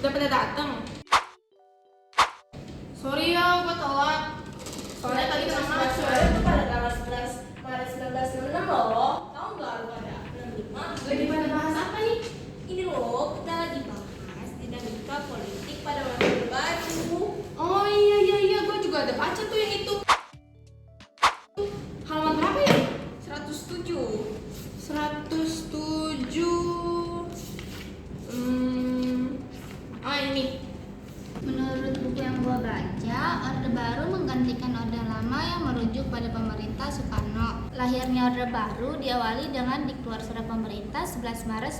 Sudah pada datang? Sorry ya, gue telat. Soalnya tadi kena macet. Itu pada tanggal 11 Maret 1966 loh. Tahu nggak lu pada 65? Lagi pada bahas apa nih? Ini loh, kita lagi bahas dinamika politik pada Orde Baru. Oh iya, gue juga ada baca tuh yang itu. Halaman berapa ya? 107. 107. Ini. Menurut buku yang gua baca, Orde Baru menggantikan Orde Lama yang merujuk pada pemerintah Soekarno. Lahirnya Orde Baru diawali dengan dikeluar surat pemerintah 11 Maret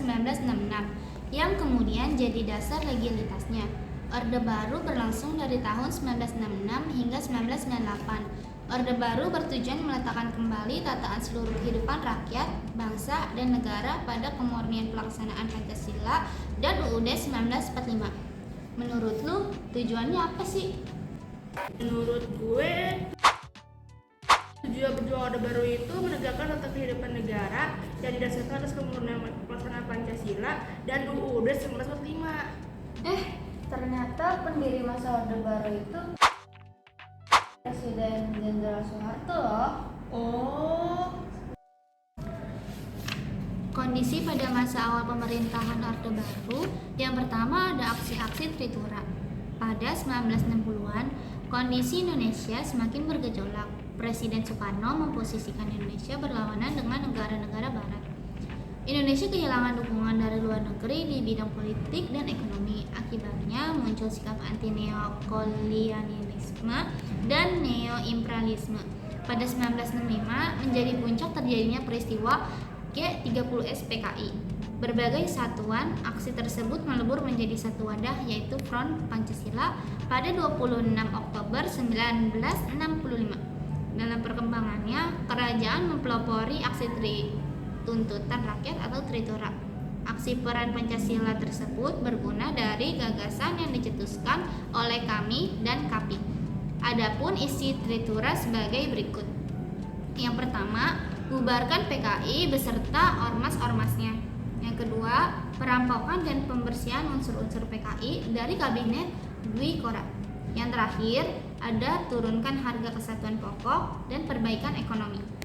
1966 yang kemudian jadi dasar legalitasnya. Orde Baru berlangsung dari tahun 1966 hingga 1998. Orde Baru bertujuan meletakkan kembali tataan seluruh kehidupan rakyat, bangsa, dan negara pada kemurnian pelaksanaan Pancasila dan UUD 1945. Menurut lu, tujuannya apa sih? Menurut gue, tujuan berjuang Orde Baru itu menegakkan tata kehidupan negara yang didasarkan atas kemurnian pelaksanaan Pancasila dan UUD 1945. Ternyata pendiri masa Orde Baru itu Presiden Jenderal Soeharto loh. Oh, Kondisi pada masa awal pemerintahan Orde Baru, yang pertama ada aksi-aksi Tritura. Pada 1960-an, kondisi Indonesia semakin bergejolak. Presiden Soekarno memposisikan Indonesia berlawanan dengan negara-negara barat. Indonesia kehilangan dukungan dari luar negeri di bidang politik dan ekonomi. Akibatnya muncul sikap anti neokolonialisme dan neo-imperialisme. Pada 1965 menjadi puncak terjadinya peristiwa G30 SPKI. Berbagai satuan aksi tersebut melebur menjadi satu wadah, yaitu Front Pancasila pada 26 Oktober 1965. Dalam perkembangannya, kerajaan mempelopori aksi tuntutan rakyat atau Tritura. Aksi peran Pancasila tersebut berguna dari gagasan yang dicetuskan oleh kami dan KAPI. Adapun isi Tritura sebagai berikut. Yang pertama, bubarkan PKI beserta ormas-ormasnya. Yang kedua, perampokan dan pembersihan unsur-unsur PKI dari kabinet Dwi Korah. Yang terakhir, ada turunkan harga kesatuan pokok dan perbaikan ekonomi.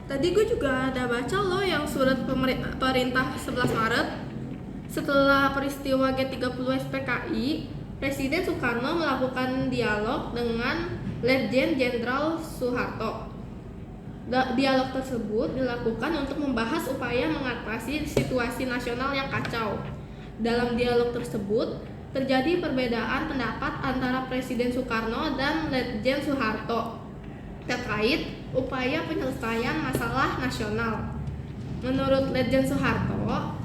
tadi gue juga ada baca loh yang surat pemerintah 11 Maret. Setelah peristiwa G30 SPKI, Presiden Soekarno melakukan dialog dengan Letjen Jenderal Soeharto. Dialog tersebut dilakukan untuk membahas upaya mengatasi situasi nasional yang kacau. Dalam dialog tersebut, terjadi perbedaan pendapat antara Presiden Soekarno dan Letjen Soeharto terkait upaya penyelesaian masalah nasional. Menurut Letjen Soeharto,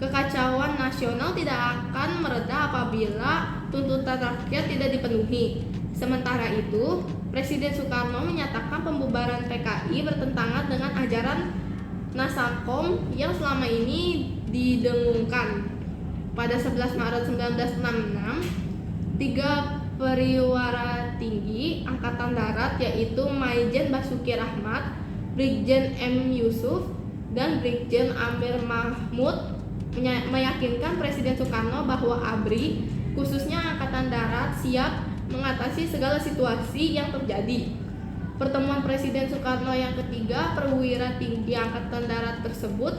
kekacauan nasional tidak akan mereda apabila tuntutan rakyat tidak dipenuhi. Sementara itu, Presiden Soekarno menyatakan pembubaran PKI bertentangan dengan ajaran Nasakom yang selama ini didengungkan. Pada 11 Maret 1966, 3 perwira tinggi Angkatan Darat yaitu Maijen Basuki Rahmat, Brigjen M. Yusuf, dan Brigjen Amir Mahmud meyakinkan Presiden Soekarno bahwa ABRI, khususnya Angkatan Darat, siap mengatasi segala situasi yang terjadi. Pertemuan Presiden Soekarno yang ketiga perwira tinggi Angkatan Darat tersebut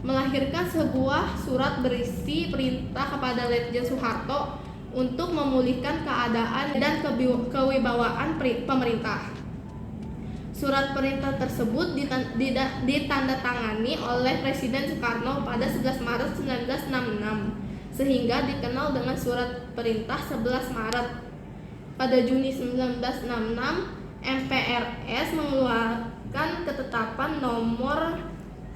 melahirkan sebuah surat berisi perintah kepada Letjen Soeharto untuk memulihkan keadaan dan kewibawaan pemerintah. Surat perintah tersebut ditandatangani oleh Presiden Soekarno pada 11 Maret 1966 sehingga dikenal dengan Surat Perintah 11 Maret. Pada Juni 1966, MPRS mengeluarkan ketetapan nomor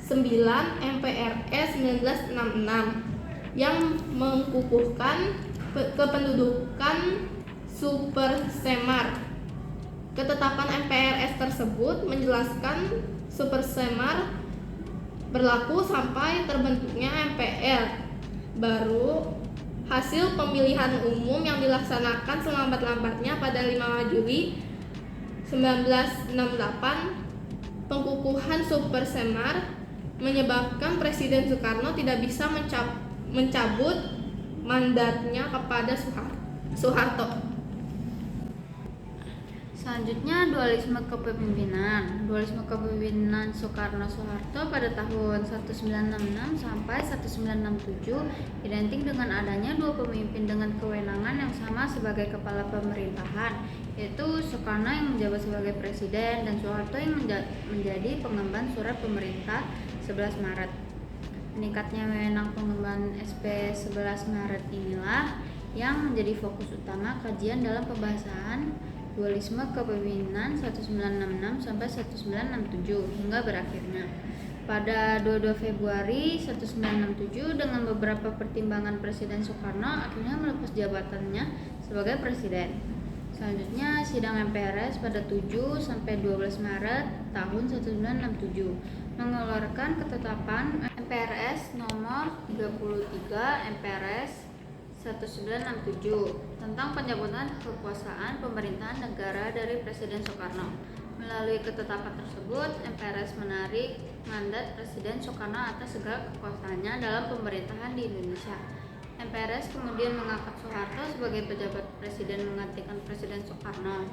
9 MPRS 1966 yang mengukuhkan kependudukan Supersemar. Ketetapan MPRS tersebut menjelaskan Supersemar berlaku sampai terbentuknya MPR baru. Hasil pemilihan umum yang dilaksanakan selambat-lambatnya pada 5 Juli 1968, pengukuhan Supersemar menyebabkan Presiden Soekarno tidak bisa mencabut mandatnya kepada Soeharto. Selanjutnya, dualisme kepemimpinan. Dualisme kepemimpinan Soekarno-Soeharto pada tahun 1966 sampai 1967 identik dengan adanya dua pemimpin dengan kewenangan yang sama sebagai kepala pemerintahan, yaitu Soekarno yang menjabat sebagai presiden dan Soeharto yang menjadi pengemban surat pemerintah 11 Maret. Meningkatnya wewenang pengemban SP 11 Maret inilah yang menjadi fokus utama kajian dalam pembahasan dualisme kepemimpinan 1966 sampai 1967 hingga berakhirnya pada 22 Februari 1967 dengan beberapa pertimbangan Presiden Soekarno akhirnya melepas jabatannya sebagai presiden. Selanjutnya sidang MPRS pada 7 sampai 12 Maret tahun 1967 mengeluarkan ketetapan MPRS nomor 33 MPRS 1967 tentang pencabutan kekuasaan pemerintahan negara dari Presiden Soekarno. Melalui ketetapan tersebut, MPRS menarik mandat Presiden Soekarno atas segala kekuasaannya dalam pemerintahan di Indonesia. MPRS kemudian mengangkat Soeharto sebagai pejabat presiden menggantikan Presiden Soekarno.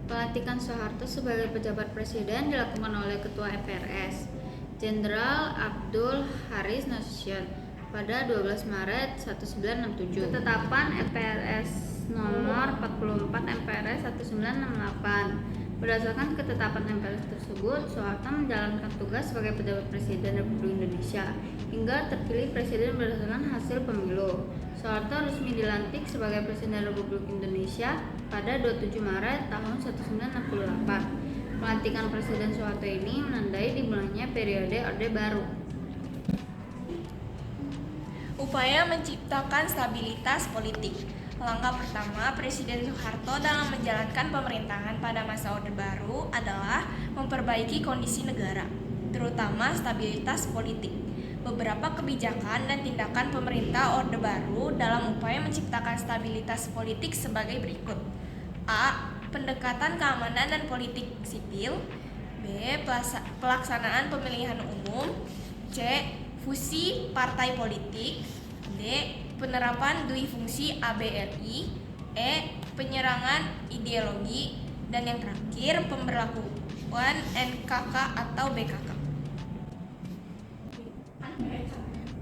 Pelantikan Soeharto sebagai pejabat presiden dilakukan oleh Ketua MPRS, Jenderal Abdul Haris Nasution, pada 12 Maret 1967. Ketetapan MPRS nomor 44 MPRS 1968. Berdasarkan ketetapan MPRS tersebut, Soeharto menjalankan tugas sebagai pejabat presiden Republik Indonesia hingga terpilih presiden berdasarkan hasil pemilu. Soeharto resmi dilantik sebagai presiden Republik Indonesia pada 27 Maret tahun 1968. Pelantikan Presiden Soeharto ini menandai dimulainya periode Orde Baru. Upaya menciptakan stabilitas politik. Langkah pertama Presiden Soeharto dalam menjalankan pemerintahan pada masa Orde Baru adalah memperbaiki kondisi negara, terutama stabilitas politik. Beberapa kebijakan dan tindakan pemerintah Orde Baru dalam upaya menciptakan stabilitas politik sebagai berikut. A. Pendekatan keamanan dan politik sipil. B. Pelaksanaan pemilihan umum. C. Fusi partai politik. D. Penerapan dui fungsi ABRI. E. Penyerangan ideologi. Dan yang terakhir, pemberlakuan NKK atau BKK.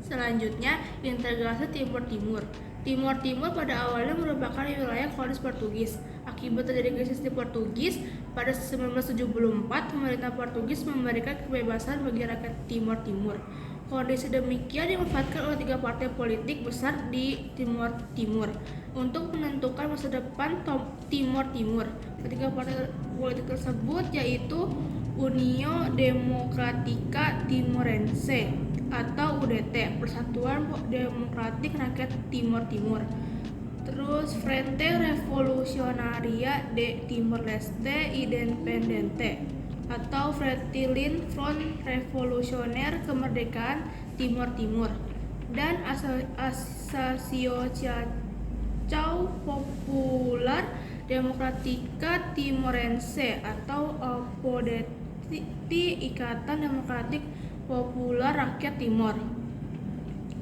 Selanjutnya, integrasi Timur Timur. Timur Timur pada awalnya merupakan wilayah kolonial Portugis. Akibat terjadi krisis di Portugis, pada 1974 pemerintah Portugis memberikan kebebasan bagi rakyat Timur Timur. Kondisi demikian dimanfaatkan oleh 3 partai politik besar di Timur Timur untuk menentukan masa depan Timur Timur. Ketiga partai politik tersebut yaitu União Democrática Timorense atau UDT, Persatuan Demokratik Rakyat Timur Timur. Terus Frente Revolucionaria de Timor-Leste Independente atau Fretilin Front Revolusioner Kemerdekaan Timur Timur dan Asociação Popular Democrática Timorense atau APODT, Ikatan Demokratik Populer Rakyat Timor.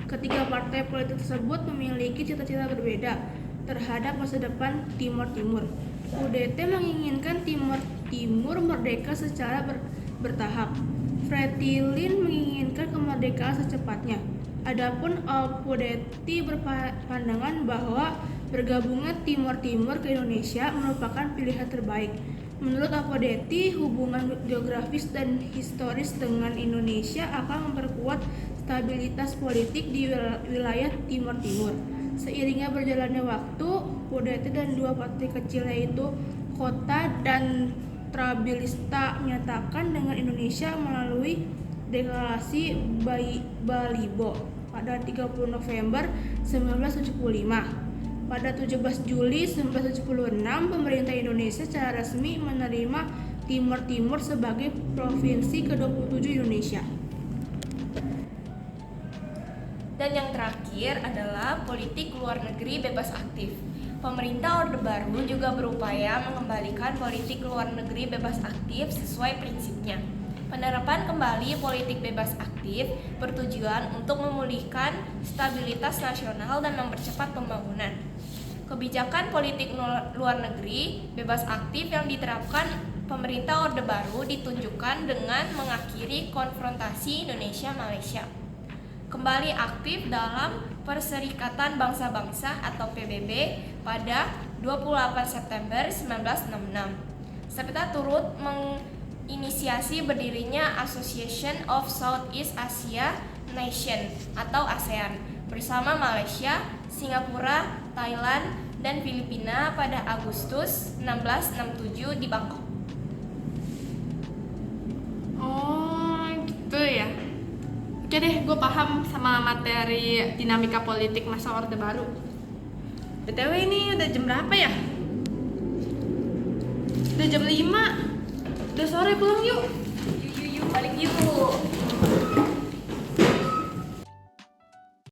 Ketiga partai politik tersebut memiliki cita-cita berbeda terhadap masa depan Timur Timur. UDT menginginkan Timur Timur merdeka secara bertahap. Fretilin menginginkan kemerdekaan secepatnya. Adapun APODT berpandangan bahwa bergabungnya Timur Timur ke Indonesia merupakan pilihan terbaik. Menurut APODT, hubungan geografis dan historis dengan Indonesia akan memperkuat stabilitas politik di wilayah Timur Timur. Seiringnya berjalannya waktu, APODT dan 2 partai kecil yaitu Kota dan Trabilista menyatakan dengan Indonesia melalui deklarasi Balibo pada 30 November 1975. Pada 17 Juli 1976, pemerintah Indonesia secara resmi menerima Timur Timur sebagai provinsi ke-27 Indonesia. Dan yang terakhir adalah politik luar negeri bebas aktif. Pemerintah Orde Baru juga berupaya mengembalikan politik luar negeri bebas aktif sesuai prinsipnya. Penerapan kembali politik bebas aktif bertujuan untuk memulihkan stabilitas nasional dan mempercepat pembangunan. Kebijakan politik luar negeri bebas aktif yang diterapkan pemerintah Orde Baru ditunjukkan dengan mengakhiri konfrontasi Indonesia-Malaysia. Kembali aktif dalam Perserikatan Bangsa-Bangsa atau PBB pada 28 September 1966. Serta turut menginisiasi berdirinya Association of Southeast Asia Nation atau ASEAN bersama Malaysia, Singapura, Thailand, dan Filipina pada Agustus 1667 di Bangkok. Oh gitu ya. Oke deh, gue paham sama materi dinamika politik masa Orde Baru. BTW ini udah jam berapa ya? Udah jam 5. Udah sore, pulang yuk. Yuk, balik yuk.